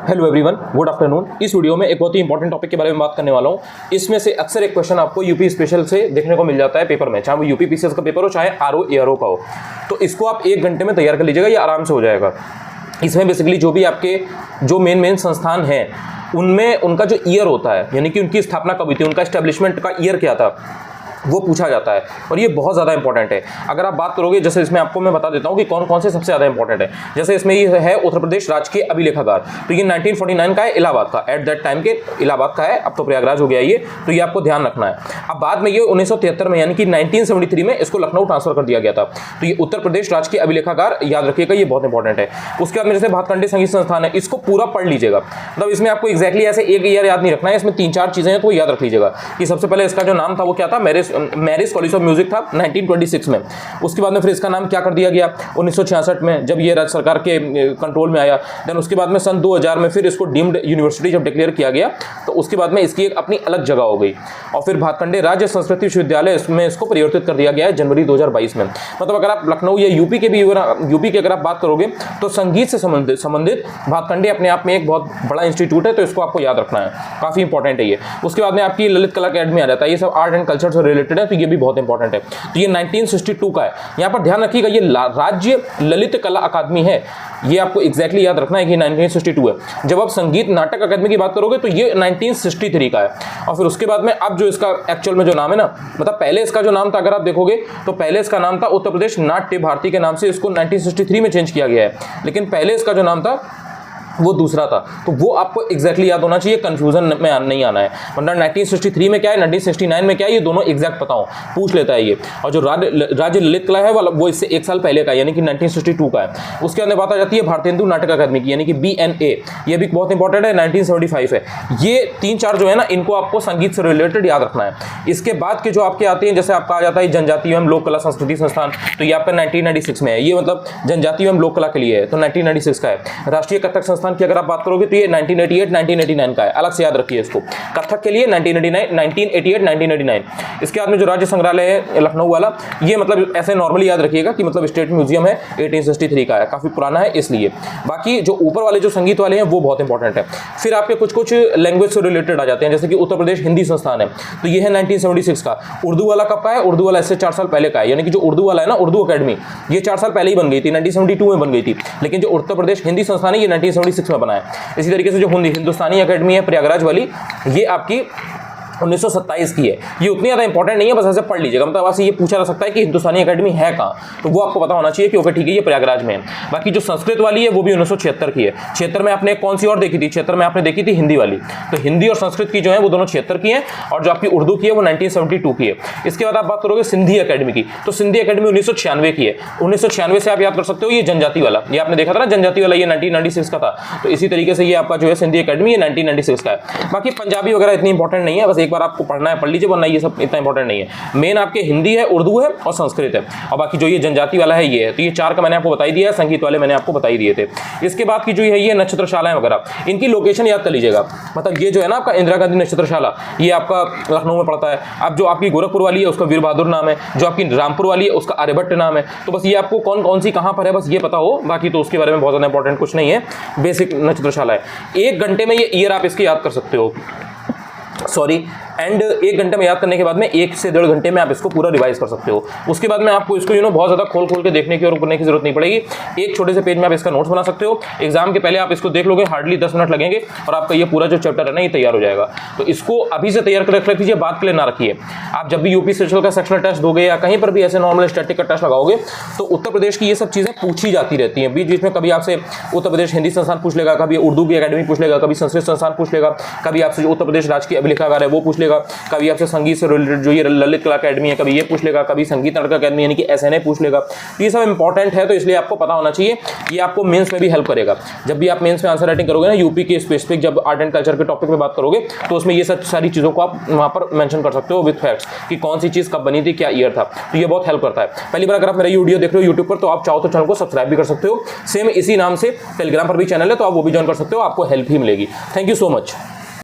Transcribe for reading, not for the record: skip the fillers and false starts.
Hello everyone, good afternoon. इस video में एक बहुत ही इंपॉर्टेंट टॉपिक के बारे में बात करने वाला हूँ। इसमें से अक्सर एक क्वेश्चन आपको यूपी स्पेशल से देखने को मिल जाता है पेपर में, चाहे वो यूपी पीसीएस का पेपर हो चाहे आरओ एआरओ का हो। तो इसको आप 1 घंटे में तैयार कर लीजिएगा, ये आराम से हो जाएगा। इसमें बेसिकली जो भी आपके जो मेन संस्थान हैं उनमें उनका जो ईयर होता है, यानी कि उनकी स्थापना कब हुई थी, उनका एस्टेब्लिशमेंट का ईयर क्या था, वो पूछा जाता है। और ये बहुत ज़्यादा इंपॉर्टेंट है। अगर आप बात करोगे, जैसे इसमें आपको मैं बता देता हूँ कि कौन कौन से सबसे ज़्यादा इंपॉर्टेंट है। जैसे इसमें ये है उत्तर प्रदेश राजकीय अभिलेखागार, तो ये 1949 का है, इलाहाबाद का, एट दैट टाइम के इलाहाबाद का है, अब तो प्रयागराज हो गया ये, तो ये आपको ध्यान रखना है। अब बाद में ये 1973 में यानी कि 1973 में इसको लखनऊ ट्रांसफर कर दिया गया था। तो ये उत्तर प्रदेश राजकीय अभिलेखागार याद रखिएगा, ये बहुत इंपॉर्टेंट है। उसके बाद में जैसे भातखंडे संगीत संस्थान है, इसको पूरा पढ़ लीजिएगा। मतलब इसमें आपको एक्जैक्टली ऐसे एक ईयर याद नहीं रखना है, इसमें 3-4 चीज़ें हैं तो याद रख लीजिएगा कि सबसे पहले इसका जो नाम था वो क्या था, मैरिज कॉलेज ऑफ म्यूजिक था 1926 में। उसके बाद में फिर इसका नाम क्या कर दिया गया 1966 में, जब ये राज्य सरकार के कंट्रोल में आया। देन उसके बाद में सन 2000 में फिर इसको डीम्ड यूनिवर्सिटी जब डिक्लेयर किया गया, तो उसके बाद में इसकी एक अपनी अलग जगह हो गई। और फिर भातखंडे राज्य संस्कृत विश्वविद्यालय में इसको परिवर्तित कर दिया गया है जनवरी 2022 में। मतलब अगर आप लखनऊ या यूपी की अगर आप बात करोगे तो संगीत से संबंधित भातखंडे अपने आप में एक बहुत बड़ा इंस्टीट्यूट है, तो इसको आपको याद रखना है, काफी इंपॉर्टेंट है ये। उसके बाद में आपकी ललित कला अकेडमी आ जाता है, ये सब आर्ट एंड कल्चर से रिलेटेड है, तो ये भी बहुत इंपॉर्टेंट है। तो ये 1962 का है। यहाँ पर ध्यान रखिएगा, ये राज्य ललित कला अकादमी है, ये आपको एग्जैक्टली याद रखना है कि 1962 है। जब आप संगीत नाटक अकादमी की बात करोगे तो ये 1963 का है। और फिर उसके बाद में अब जो इसका एक्चुअल में जो नाम है ना, मतलब पहले इसका जो नाम था अगर आप देखोगे तो पहले इसका नाम था उत्तर प्रदेश नाट्य भारती के नाम से, इसको 1963 में चेंज किया गया है। लेकिन पहले इसका जो नाम था वो दूसरा था, तो वो आपको एग्जैक्टली याद होना चाहिए, कंफ्यूजन में नहीं आना है। वरना 1963 में क्या है, 1969 में क्या है, ये दोनों एग्जैक्ट पता हो, पूछ लेता है ये। और जो राज्य ललित कला है वो इससे 1 साल पहले का है, यानी कि 1962 का है। उसके अंदर बात आ जाती है भारतेंदु नाटक अकादमी की, यानी कि BNA, ये भी बहुत इंपॉर्टेंट है, 1975 है। ये 3-4 जो है ना, इनको आपको संगीत से रिलेटेड याद रखना है। इसके बाद के जो आपके आते हैं, जैसे आपका आ जाता है जनजातीय एवं लोक कला संस्कृति संस्थान, तो ये आपका 1996 में है, ये मतलब जनजातीय एवं लोक कला के लिए है, तो 1996 का है। राष्ट्रीय कथक संस्थान की अगर आप बात करोगे तो ये 1988 1989 का है, अलग से याद रखिए इसको, कथक के लिए 1988 1989। इसके बाद में जो राज्य संग्रहालय है लखनऊ वाला, ये मतलब ऐसे नॉर्मली याद रखिएगा कि मतलब स्टेट म्यूजियम है, 1863 का है, काफी पुराना है इसलिए। बाकी जो ऊपर वाले जो संगीत वाले हैं वो बहुत इंपॉर्टेंट है। फिर आपके कुछ लैंग्वेज से रिलेटेड आ जाते हैं, जैसे कि उत्तर प्रदेश हिंदी संस्थान है, तो ये है 1976 का। उर्दू वाला कब का है, उर्दू वाला इससे 4 साल पहले का है, यानी कि जो उर्दू वाला है ना, उर्दू अकेडमी, ये 4 साल पहले ही बन गई थी, 1972 में बन गई थी। लेकिन जो उत्तर प्रदेश हिंदी संस्थान है ये 1976 में बना है। इसी तरीके से जो हिंदुस्तानी अकेडमी है प्रयागराज वाली, ये आपकी 1927 की है। ये उतनी ज़्यादा इंपॉर्टेंट नहीं है, बस ऐसे पढ़ लीजिएगा। मतलब आपसे ये पूछा जा सकता है कि हिंदुस्तानी अकेडमी है कहाँ, तो वो आपको पता होना चाहिए कि ओके ठीक है ये प्रयागराज में है। बाकी जो संस्कृत वाली है वो भी 1976 की है। 76 में आपने कौन सी और देखी थी, 76 में आपने देखी थी हिंदी वाली, तो हिंदी और संस्कृत की जो है वो दोनों 76 की है, और जो आपकी उर्दू की है वो 1972 की है। इसके बाद आप बात करोगे सिंधी अकेडमी की, तो सिंधी अकेडमी 1996 की है। 1996 से आप याद कर सकते हो, ये जनजाति वाला, ये आपने देखा था ना जनजाति वाला, ये 1996 का था। तो इसी तरीके से ये आपका जो है सिंधी अकेडमी, ये 1996 का है। बाकी पंजाबी वगैरह इतनी इंपॉर्टेंट नहीं है, बस एक बार आपको पढ़ना है, लीजिए, वरना ये सब इतना इंपॉर्टेंट नहीं है। मेन आपके हिंदी है, उर्दू है और संस्कृत है, और बाकी जो ये जनजाति वाला है ये है। तो ये 4 का मैंने आपको बता ही दिया है, संगीत वाले मैंने आपको बता ही दिए थे। इसके बाद की जो है ये नक्षत्रशालाएं वगैरह, इनकी लोकेशन याद कर लीजिएगा। मतलब ये जो है ना आपका इंदिरा गांधी नक्षत्रशाला, ये आपका लखनऊ में पड़ता है। अब जो आपकी गोरखपुर वाली है उसका वीर बहादुर नाम है, जो आपकी रामपुर वाली है उसका आर्यभट्ट नाम है। तो बस ये आपको कौन कौन सी कहाँ पर है बस ये पता हो, बाकी तो उसके बारे में बहुत ज़्यादा इंपॉर्टेंट कुछ नहीं है, बेसिक नक्षत्रशाला है। 1 घंटे में ये ईयर आप इसके याद कर सकते हो, सॉरी, एंड 1 घंटे में याद करने के बाद में 1 से 1.5 घंटे में आप इसको पूरा रिवाइज कर सकते हो। उसके बाद में आपको इसको बहुत ज़्यादा खोल के देखने की और करने की जरूरत नहीं पड़ेगी। एक छोटे से पेज में आप इसका नोट्स बना सकते हो। एग्जाम के पहले आप इसको देख लोगे, हार्डली 10 मिनट लगेंगे और आपका ये पूरा जो चैप्टर है ना ये तैयार हो जाएगा। तो इसको अभी से तैयार कर रख लीजिए, बात के लिए ना रखिए। आप जब भी यूपी स्पेशल का सेक्शनल टेस्ट दोगे या कहीं पर भी ऐसे नॉर्मल स्टैटिक का टेस्ट लगाओगे, तो उत्तर प्रदेश की ये सब चीज़ें पूछी जाती रहती हैं। बीच बीच में कभी आपसे उत्तर प्रदेश हिंदी संस्थान पूछ लेगा, कभी उर्दू की अकेडमी पूछ लेगा, कभी संस्कृत संस्थान पूछ लेगा, कभी आपसे जो उत्तर प्रदेश राजकीय अभिलेखागार है वो पूछ लेगा, कभी आपसे संगीत से रिलेटेड जो ये ललित कला अकेडमी है कभी ये पूछ लेगा, कभी संगीत नाटक अकेडमी यानी कि SNA पूछ लेगा। ये सब इंपॉर्टेंट है, तो इसलिए आपको पता होना चाहिए। ये आपको मेंस में भी हेल्प करेगा। जब भी आप मेंस में आंसर राइटिंग करोगे ना यूपी के स्पेसिफिक, जब आर्ट एंड कल्चर के टॉपिक पे बात करोगे, तो उसमें ये सब सारी चीज़ों को आप वहाँ पर मेंशन कर सकते हो विद फैक्ट्स कि कौन सी चीज़ कब बनी थी, क्या ईयर था। तो ये बहुत हेल्प करता है। पहली बार अगर आप मेरा वीडियो देख रहे हो यूट्यूब पर, तो आप चाहो तो चैनल को सब्सक्राइब भी कर सकते हो। सेम इसी नाम से टेलीग्राम पर भी चैनल है, तो आप वो भी ज्वाइन कर सकते हो, आपको हेल्प ही मिलेगी। Thank you so much.